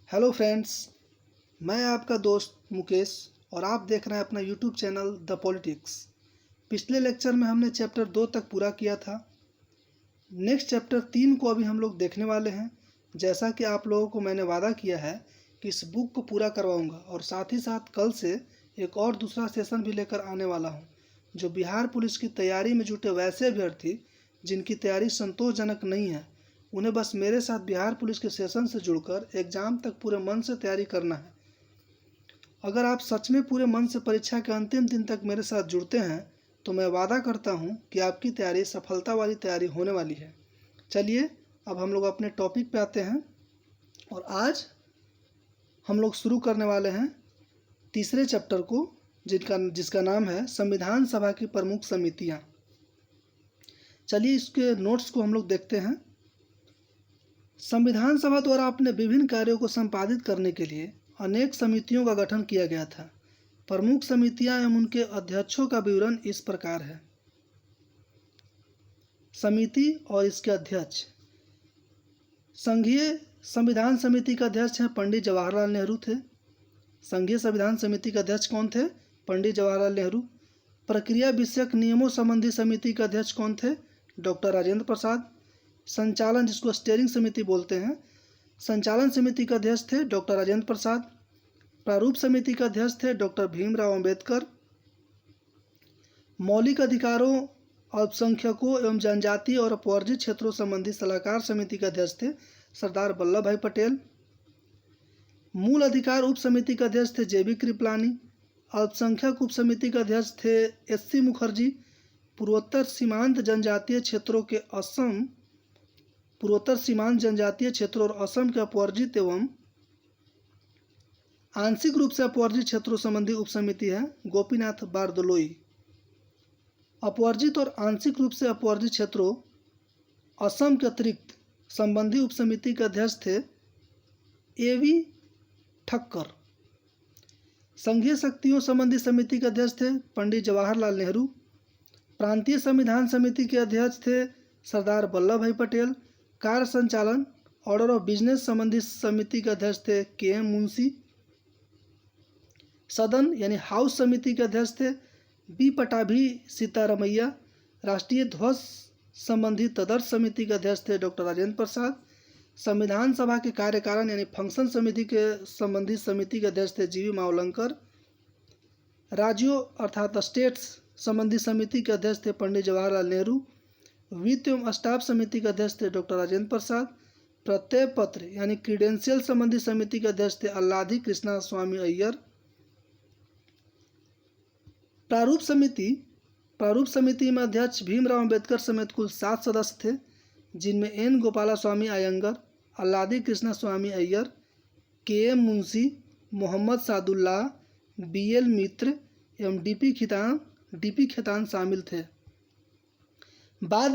Hello friends, मैं आपका दोस्त मुकेश और आप देख रहे हैं अपना यूट्यूब चैनल द पॉलिटिक्स। पिछले लेक्चर में हमने चैप्टर 2 तक पूरा किया था। नेक्स्ट चैप्टर 3 को अभी हम लोग देखने वाले हैं। जैसा कि आप लोगों को मैंने वादा किया है कि इस बुक को पूरा करवाऊंगा और साथ ही साथ कल से एक और दूसरा सेशन भी लेकर आने वाला हूं, जो बिहार पुलिस की तैयारी में जुटे वैसे अभ्यर्थी जिनकी तैयारी संतोषजनक नहीं है, उन्हें बस मेरे साथ बिहार पुलिस के सेशन से जुड़कर एग्ज़ाम तक पूरे मन से तैयारी करना है। अगर आप सच में पूरे मन से परीक्षा के अंतिम दिन तक मेरे साथ जुड़ते हैं तो मैं वादा करता हूं कि आपकी तैयारी सफलता वाली तैयारी होने वाली है। चलिए अब हम लोग अपने टॉपिक पे आते हैं और आज हम लोग शुरू करने वाले हैं तीसरे चैप्टर को, जिसका नाम है संविधान सभा की प्रमुख समितियाँ। चलिए इसके नोट्स को हम लोग देखते हैं। संविधान सभा द्वारा अपने विभिन्न कार्यों को संपादित करने के लिए अनेक समितियों का गठन किया गया था। प्रमुख समितियां एवं उनके अध्यक्षों का विवरण इस प्रकार है। समिति और इसके अध्यक्ष। संघीय संविधान समिति का अध्यक्ष हैं पंडित जवाहरलाल नेहरू थे। संघीय संविधान समिति के अध्यक्ष कौन थे? पंडित जवाहरलाल नेहरू। प्रक्रिया विषयक नियमों संबंधी समिति के अध्यक्ष कौन थे? डॉक्टर राजेंद्र प्रसाद। संचालन, जिसको स्टीयरिंग समिति बोलते हैं, संचालन समिति के अध्यक्ष थे डॉक्टर राजेंद्र प्रसाद। प्रारूप समिति के अध्यक्ष थे डॉक्टर भीमराव अंबेडकर। मौलिक अधिकारों, अल्पसंख्यकों एवं जनजातीय और अपवर्जित क्षेत्रों संबंधी सलाहकार समिति के अध्यक्ष थे सरदार वल्लभ भाई पटेल। मूल अधिकार उप समिति के अध्यक्ष थे जेबी कृपलानी। अल्पसंख्यक उप समिति के अध्यक्ष थे एससी मुखर्जी। पूर्वोत्तर सीमांत जनजातीय क्षेत्रों और असम के अपवर्जित एवं आंशिक रूप से अपवर्जित क्षेत्रों संबंधी उपसमिति है गोपीनाथ बारदलोई। अपवर्जित और आंशिक रूप से अपवर्जित क्षेत्रों असम के अतिरिक्त संबंधी उपसमिति के अध्यक्ष थे एवी ठक्कर। संघीय शक्तियों संबंधी समिति के अध्यक्ष थे पंडित जवाहरलाल नेहरू। प्रांतीय संविधान समिति के अध्यक्ष थे सरदार वल्लभ भाई पटेल। कार्य संचालन, ऑर्डर ऑफ बिजनेस संबंधी समिति के अध्यक्ष थे के.एम. मुंशी। सदन यानी हाउस समिति के अध्यक्ष थे बी पटाभी सीतारमैया। राष्ट्रीय ध्वज संबंधी तदर्थ समिति के अध्यक्ष थे डॉक्टर राजेंद्र प्रसाद। संविधान सभा के कार्यकारण यानी फंक्शन समिति के संबंधी समिति के अध्यक्ष थे जीवी मावलंकर। राज्यों अर्थात स्टेट्स संबंधी समिति के अध्यक्ष थे पंडित जवाहरलाल नेहरू। वित्त एवं स्टाफ समिति के अध्यक्ष थे डॉक्टर राजेंद्र प्रसाद। प्रत्यय पत्र यानी क्रीडेंशियल संबंधी समिति के अध्यक्ष थे अल्लादी कृष्णा स्वामी अय्यर। प्रारूप समिति में अध्यक्ष भीमराव अंबेडकर समेत कुल 7 सदस्य थे, जिनमें N Gopalaswami Ayyangar, Alladi Krishnaswami Iyer, KM. Munshi, Mohammad Sadullah, BL. मित्र एवं डी.पी. खेतान शामिल थे। बाद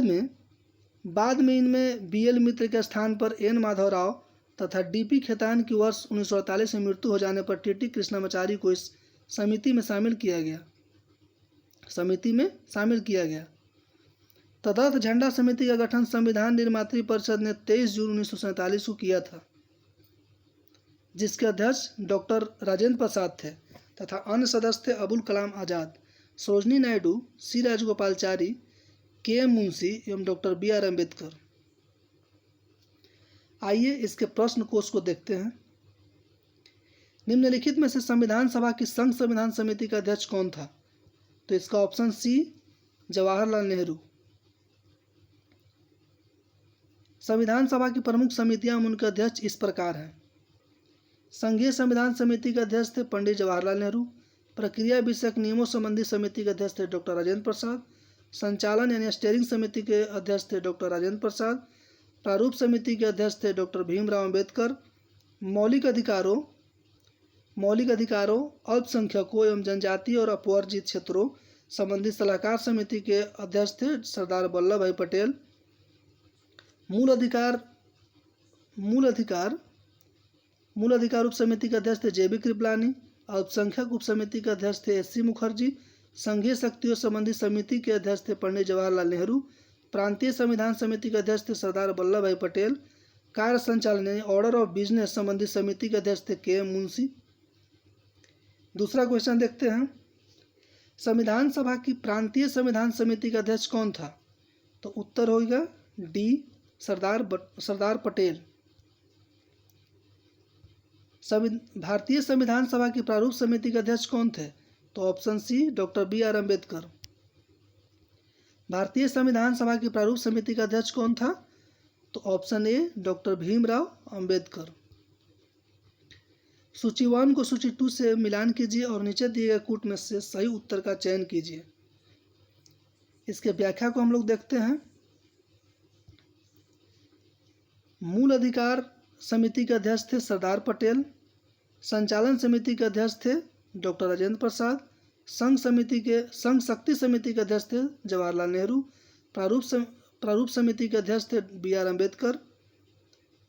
में इनमें बी.एल. मित्र के स्थान पर एन. माधवराव तथा डी.पी. खेतान की वर्ष 1948 में मृत्यु हो जाने पर टी.टी. कृष्णामाचारी को इस समिति में शामिल किया गया। तदर्थ झंडा समिति का गठन संविधान निर्मात्री परिषद ने 23 जून 1947 को किया था, जिसके अध्यक्ष डॉक्टर राजेंद्र प्रसाद थे तथा अन्य सदस्य थे अबुल कलाम आज़ाद, सरोजनी नायडू, सी राजगोपालचारी, के.एम. मुंशी एवं डॉक्टर बी.आर. अम्बेडकर। आइए इसके प्रश्न कोश को देखते हैं। निम्नलिखित में से संविधान सभा की संघ संविधान समिति का अध्यक्ष कौन था? तो इसका ऑप्शन सी जवाहरलाल नेहरू। संविधान सभा की प्रमुख समितियां एवं उनके अध्यक्ष इस प्रकार हैं। संघीय संविधान समिति के अध्यक्ष थे पंडित जवाहरलाल नेहरू। प्रक्रिया विषयक नियमों संबंधी समिति के अध्यक्ष थे डॉक्टर राजेंद्र प्रसाद। संचालन यानी स्टीयरिंग समिति के अध्यक्ष थे डॉक्टर राजेंद्र प्रसाद। प्रारूप समिति के अध्यक्ष थे डॉक्टर भीमराव अंबेडकर। मौलिक अधिकारों, अल्पसंख्यकों एवं जनजातीय और अपवर्जित क्षेत्रों संबंधी सलाहकार समिति के अध्यक्ष थे सरदार वल्लभ भाई पटेल। मूल अधिकार उप समिति के अध्यक्ष थे जेबी कृपलानी। अल्पसंख्यक उप समिति के अध्यक्ष थे एससी मुखर्जी। संघीय शक्तियों संबंधी समिति के अध्यक्ष थे पंडित जवाहरलाल नेहरू। प्रांतीय संविधान समिति के अध्यक्ष थे सरदार वल्लभ भाई पटेल। कार्य संचालन यानी ऑर्डर ऑफ बिजनेस संबंधी समिति के अध्यक्ष थे के एम मुंशी। दूसरा क्वेश्चन देखते हैं, संविधान सभा की प्रांतीय संविधान समिति का अध्यक्ष कौन था? तो उत्तर होगा डी सरदार पटेल। भारतीय संविधान सभा की प्रारूप समिति के अध्यक्ष कौन थे? तो option C doctor B R Ambedkar. भारतीय संविधान सभा की प्रारूप समिति का अध्यक्ष कौन था? तो option A doctor Bhimrao Ambedkar. सूची 1 को सूची 2 से मिलान कीजिए और नीचे दिए गए कूट में से सही उत्तर का चयन कीजिए। इसके व्याख्या को हम लोग देखते हैं। मूल अधिकार समिति के अध्यक्ष थे सरदार पटेल। संचालन समिति के अध्यक्ष थे डॉक्टर राजेंद्र प्रसाद। संघ शक्ति समिति के अध्यक्ष थे जवाहरलाल नेहरू। प्रारूप समिति के अध्यक्ष थे बी आर अम्बेडकर।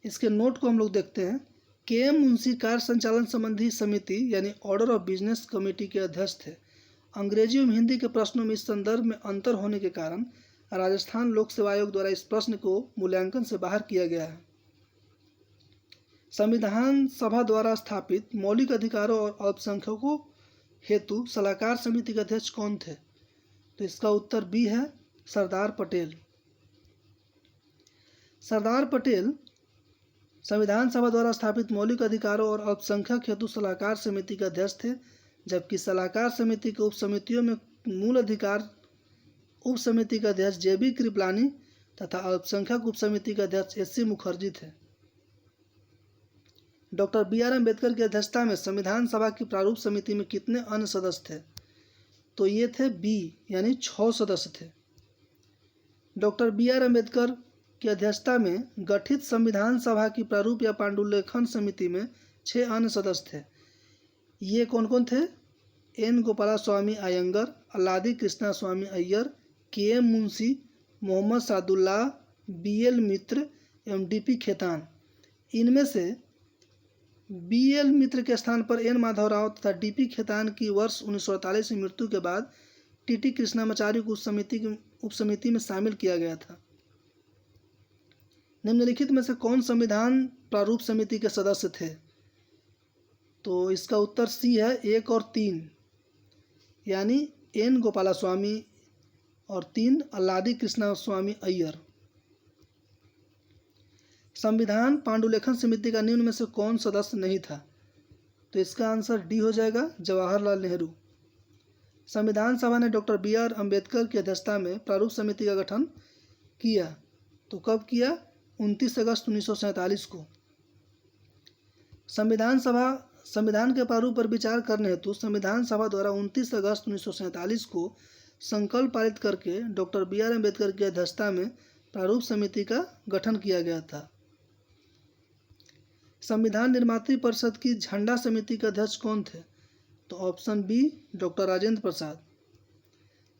इसके नोट को हम लोग देखते हैं। के एम मुंशी कार्य संचालन संबंधी समिति यानी ऑर्डर ऑफ बिजनेस कमेटी के अध्यक्ष थे। अंग्रेजी एवं हिंदी के प्रश्नों में इस संदर्भ में अंतर होने के कारण राजस्थान लोक सेवा आयोग द्वारा इस प्रश्न को मूल्यांकन से बाहर किया गया है। संविधान सभा द्वारा स्थापित मौलिक अधिकारों और अल्पसंख्यकों हेतु सलाहकार समिति के अध्यक्ष कौन थे? तो इसका उत्तर बी है सरदार पटेल। सरदार पटेल संविधान सभा द्वारा स्थापित मौलिक अधिकारों और अल्पसंख्यक हेतु सलाहकार समिति के अध्यक्ष थे, जबकि सलाहकार समिति के उप समितियों में मूल अधिकार उप समिति के अध्यक्ष जे.बी. कृपलानी तथा अल्पसंख्यक उप समिति के अध्यक्ष एस.सी. मुखर्जी थे। डॉक्टर बी आर अम्बेडकर की अध्यक्षता में संविधान सभा की प्रारूप समिति में कितने अन्य सदस्य थे? तो ये थे बी यानी 6 सदस्य थे। डॉक्टर बी आर अम्बेडकर की अध्यक्षता में गठित संविधान सभा की प्रारूप या पांडुलेखन समिति में 6 अन्य सदस्य थे। ये कौन कौन थे? N Gopalaswami Ayyangar, Alladi Krishnaswami Iyer, K M Munshi, Mohammad Saadulla, B L Mitra एवं डी पी खेतान। इनमें से बी एल मित्र के स्थान पर एन माधवराव तथा डी पी खेतान की वर्ष 1948 में मृत्यु के बाद टी टी कृष्णामाचार्य को उप समिति में शामिल किया गया था। निम्नलिखित में से कौन संविधान प्रारूप समिति के सदस्य थे? तो इसका उत्तर सी है 1 और 3 यानी एन गोपाला स्वामी और 3 अल्लादी कृष्णा स्वामी अय्यर। संविधान पांडुलेखन समिति का निम्न में से कौन सदस्य नहीं था? तो इसका आंसर डी हो जाएगा जवाहरलाल नेहरू। संविधान सभा ने डॉक्टर बी आर अम्बेडकर की अध्यक्षता में प्रारूप समिति का गठन किया। तो कब किया? 29 अगस्त 1947 को। संविधान के प्रारूप पर विचार करने हेतु संविधान सभा द्वारा 29 अगस्त 1947 को संकल्प पारित करके डॉक्टर बी आर अम्बेडकर की अध्यक्षता में प्रारूप समिति का गठन किया गया था। संविधान निर्मात्री परिषद की झंडा समिति के अध्यक्ष कौन थे? तो option B doctor Rajendra Prasad.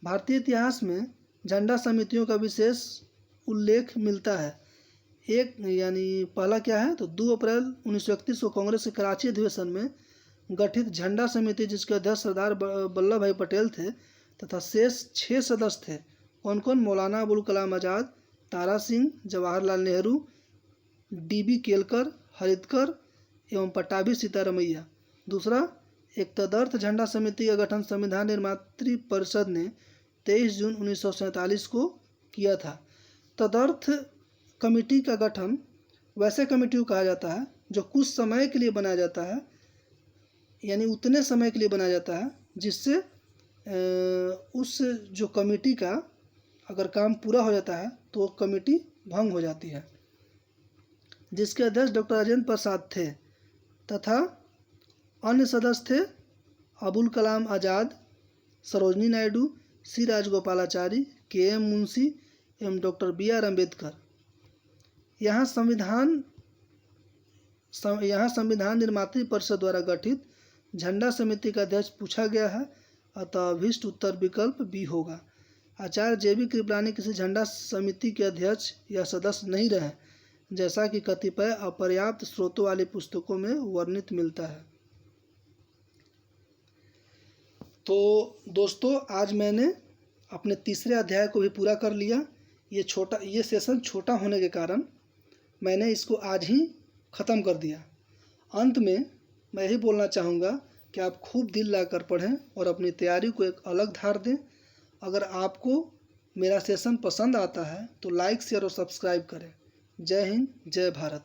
भारतीय इतिहास में झंडा समितियों का विशेष उल्लेख मिलता है। एक यानी पहला क्या है? तो 2 अप्रैल 1931 को कांग्रेस के कराची अधिवेशन में गठित झंडा समिति जिसके अध्यक्ष सरदार वल्लभ भाई पटेल थे तथा शेष 6 सदस्य थे। कौन कौन? मौलाना अबुल कलाम आज़ाद, तारा सिंह, जवाहरलाल नेहरू, डी.बी. केलकर, हरिदकर एवं पट्टाभी सीतारमैया। दूसरा, एक तदर्थ झंडा समिति का गठन संविधान निर्मात्री परिषद ने 23 जून 1947 को किया था। तदर्थ कमेटी का गठन वैसे कमेटी को कहा जाता है जो कुछ समय के लिए बनाया जाता है, यानी उतने समय के लिए बनाया जाता है जिससे उस जो कमेटी का अगर काम पूरा हो जाता है तो वो कमेटी भंग हो जाती है। जिसके अध्यक्ष डॉक्टर राजेंद्र प्रसाद थे तथा अन्य सदस्य थे अबुल कलाम आज़ाद, सरोजनी नायडू, सी राजगोपालाचारी, के एम मुंशी एवं डॉक्टर बी आर अम्बेडकर। यहाँ संविधान निर्मात्री परिषद द्वारा गठित झंडा समिति का अध्यक्ष पूछा गया है, अतः अभीष्ट उत्तर विकल्प बी होगा। आचार्य जे.बी. कृपलानी किसी झंडा समिति के अध्यक्ष या सदस्य नहीं रहे, जैसा कि कतिपय अपर्याप्त स्रोतों वाली पुस्तकों में वर्णित मिलता है। तो दोस्तों, आज मैंने अपने तीसरे अध्याय को भी पूरा कर लिया। ये सेशन छोटा होने के कारण मैंने इसको आज ही ख़त्म कर दिया। अंत में मैं यही बोलना चाहूँगा कि आप खूब दिल लाकर पढ़ें और अपनी तैयारी को एक अलग धार दें। अगर आपको मेरा सेशन पसंद आता है तो लाइक शेयर और सब्सक्राइब करें। जय हिंद, जय भारत।